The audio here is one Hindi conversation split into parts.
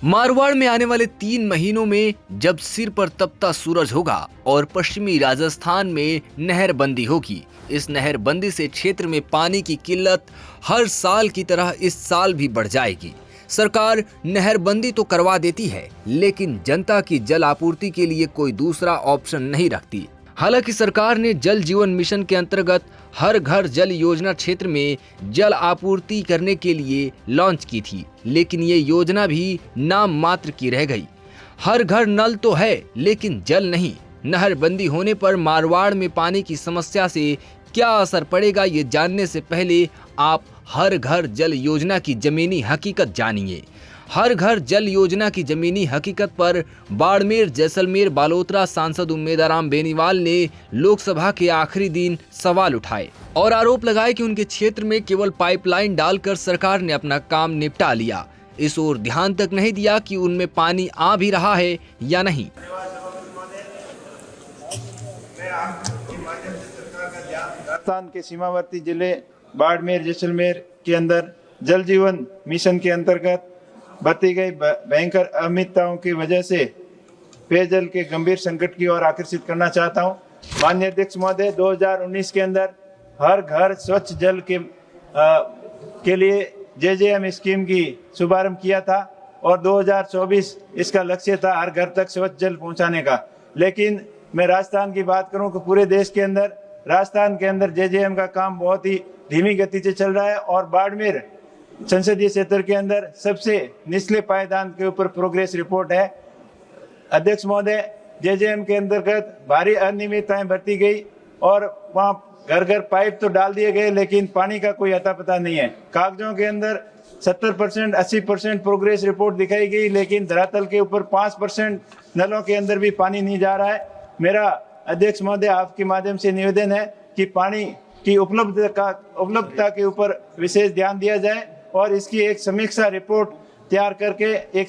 मारवाड़ में आने वाले 3 महीनों में जब सिर पर तपता सूरज होगा और पश्चिमी राजस्थान में नहरबंदी होगी, इस नहरबंदी से क्षेत्र में पानी की किल्लत हर साल की तरह इस साल भी बढ़ जाएगी। सरकार नहरबंदी तो करवा देती है, लेकिन जनता की जल आपूर्ति के लिए कोई दूसरा ऑप्शन नहीं रखती। हालांकि सरकार ने जल जीवन मिशन के अंतर्गत हर घर जल योजना क्षेत्र में जल आपूर्ति करने के लिए लॉन्च की थी, लेकिन ये योजना भी नाम मात्र की रह गई। हर घर नल तो है, लेकिन जल नहीं। नहरबंदी होने पर मारवाड़ में पानी की समस्या से क्या असर पड़ेगा, ये जानने से पहले आप हर घर जल योजना की जमीनी हकीकत जानिए। हर घर जल योजना की जमीनी हकीकत पर बाड़मेर, जैसलमेर, बालोतरा सांसद उम्मेदाराम बेनीवाल ने लोकसभा के आखिरी दिन सवाल उठाए और आरोप लगाए कि उनके क्षेत्र में केवल पाइपलाइन डालकर सरकार ने अपना काम निपटा लिया। इस ओर ध्यान तक नहीं दिया कि उनमें पानी आ भी रहा है या नहीं। राजस्थान के सीमावर्ती जिले बाड़मेर, जैसलमेर के अंदर जल जीवन मिशन के अंतर्गत बरती गई भयंकर अनियमितताओं की वजह से पेयजल के गंभीर संकट की ओर आकर्षित करना चाहता हूं। माननीय अध्यक्ष महोदय, 2019 के अंदर हर घर स्वच्छ जल के लिए JJM स्कीम की शुभारंभ किया था और 2024 इसका लक्ष्य था हर घर तक स्वच्छ जल पहुंचाने का। लेकिन मैं राजस्थान की बात करूं कि पूरे देश के अंदर राजस्थान के अंदर JJM का काम बहुत ही धीमी गति से चल रहा है और बाड़मेर संसदीय क्षेत्र के अंदर सबसे निचले पायदान के ऊपर प्रोग्रेस रिपोर्ट है। अध्यक्ष महोदय, JJM के अंतर्गत भारी अनियमितताएं बरती गई और वहां घर घर पाइप तो डाल दिए गए, लेकिन पानी का कोई अता पता नहीं है। कागजों के अंदर 70%, 80% प्रोग्रेस रिपोर्ट दिखाई गई, लेकिन धरातल के ऊपर 5% नलों के अंदर भी पानी नहीं जा रहा है। मेरा अध्यक्ष महोदय आपके माध्यम से निवेदन है कि पानी की उपलब्धता के ऊपर विशेष ध्यान दिया जाए और इसकी एक समीक्षा रिपोर्ट तैयार करके एक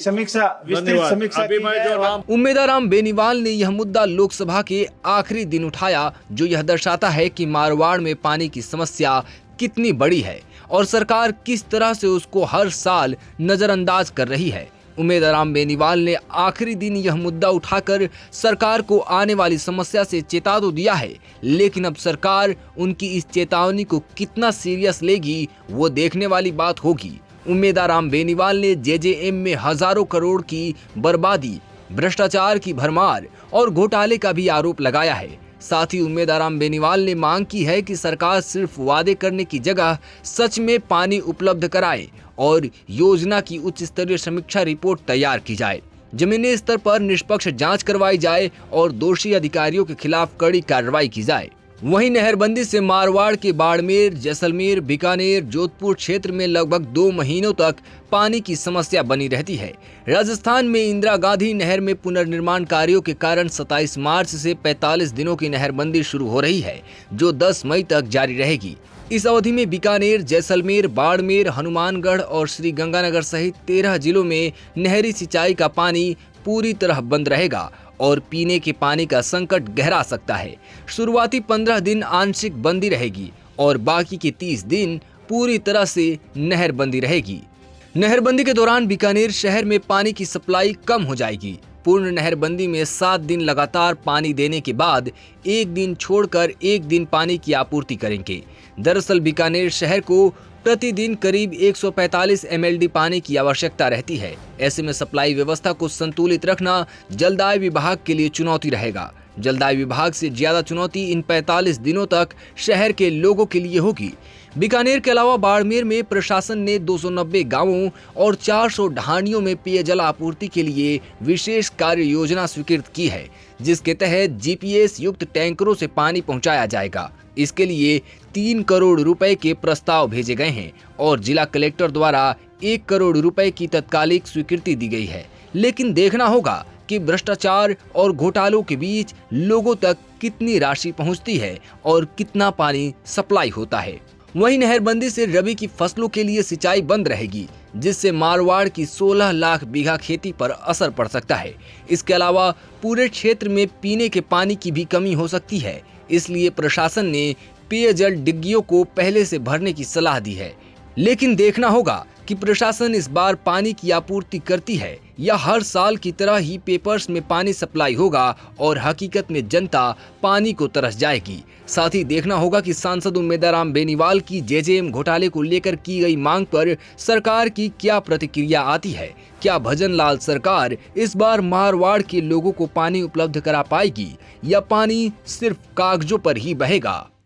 विस्तृत समीक्षा की जाए। उम्मेदाराम बेनीवाल ने यह मुद्दा लोकसभा के आखिरी दिन उठाया, जो यह दर्शाता है कि मारवाड़ में पानी की समस्या कितनी बड़ी है और सरकार किस तरह से उसको हर साल नजरअंदाज कर रही है। उम्मेदाराम बेनीवाल ने आखिरी दिन यह मुद्दा उठाकर सरकार को आने वाली समस्या से चेता तो दिया है, लेकिन अब सरकार उनकी इस चेतावनी को कितना सीरियस लेगी, वो देखने वाली बात होगी। उम्मेदाराम बेनीवाल ने JJM में हजारों करोड़ की बर्बादी, भ्रष्टाचार की भरमार और घोटाले का भी आरोप लगाया है। साथ ही उम्मेदाराम बेनीवाल ने मांग की है कि सरकार सिर्फ वादे करने की जगह सच में पानी उपलब्ध कराए और योजना की उच्च स्तरीय समीक्षा रिपोर्ट तैयार की जाए, जमीनी स्तर पर निष्पक्ष जांच करवाई जाए और दोषी अधिकारियों के खिलाफ कड़ी कार्रवाई की जाए। वहीं नहरबंदी से मारवाड़ के बाड़मेर, जैसलमेर, बीकानेर, जोधपुर क्षेत्र में लगभग 2 महीनों तक पानी की समस्या बनी रहती है। राजस्थान में इंदिरा गांधी नहर में पुनर्निर्माण कार्यों के कारण 27 मार्च से 45 दिनों की नहरबंदी शुरू हो रही है, जो 10 मई तक जारी रहेगी। इस अवधि में बीकानेर, जैसलमेर, बाड़मेर, हनुमानगढ़ और श्री गंगानगर सहित 13 जिलों में नहरी सिंचाई का पानी पूरी तरह बंद रहेगा और पीने के पानी का संकट गहरा सकता है। शुरुआती 15 दिन आंशिक बंदी रहेगी और बाकी के 30 दिन पूरी तरह से नहरबंदी रहेगी। नहरबंदी के दौरान बीकानेर शहर में पानी की सप्लाई कम हो जाएगी। पूर्ण नहरबंदी में 7 दिन लगातार पानी देने के बाद 1 दिन छोड़कर 1 दिन पानी की आपूर्ति करेंगे। दरअसल बीकानेर शहर को प्रतिदिन करीब 145 MLD पानी की आवश्यकता रहती है। ऐसे में सप्लाई व्यवस्था को संतुलित रखना जलदाय विभाग के लिए चुनौती रहेगा। जलदाय विभाग से ज्यादा चुनौती इन 45 दिनों तक शहर के लोगों के लिए होगी। बीकानेर के अलावा बाड़मेर में प्रशासन ने 290 गांवों और 400 ढाणियों में पेयजल आपूर्ति के लिए विशेष कार्य योजना स्वीकृत की है, जिसके तहत GPS युक्त टैंकरों से पानी पहुंचाया जाएगा। इसके लिए 3 करोड़ रुपए के प्रस्ताव भेजे गए हैं और जिला कलेक्टर द्वारा 1 करोड़ रुपए की तत्कालिक स्वीकृति दी गई है। लेकिन देखना होगा कि भ्रष्टाचार और घोटालों के बीच लोगों तक कितनी राशि पहुंचती है और कितना पानी सप्लाई होता है। वहीं नहरबंदी से रबी की फसलों के लिए सिंचाई बंद रहेगी, जिससे मारवाड़ की 16 लाख बीघा खेती पर असर पड़ सकता है। इसके अलावा पूरे क्षेत्र में पीने के पानी की भी कमी हो सकती है, इसलिए प्रशासन ने पेयजल डिग्गियों को पहले से भरने की सलाह दी है। लेकिन देखना होगा कि प्रशासन इस बार पानी की आपूर्ति करती है या हर साल की तरह ही पेपर्स में पानी सप्लाई होगा और हकीकत में जनता पानी को तरस जाएगी। साथ ही देखना होगा कि सांसद उम्मेदराम बेनीवाल की जेजेएम घोटाले को लेकर की गई मांग पर सरकार की क्या प्रतिक्रिया आती है। क्या भजनलाल सरकार इस बार मारवाड़ के लोगों को पानी उपलब्ध करा पाएगी या पानी सिर्फ कागजों पर ही बहेगा।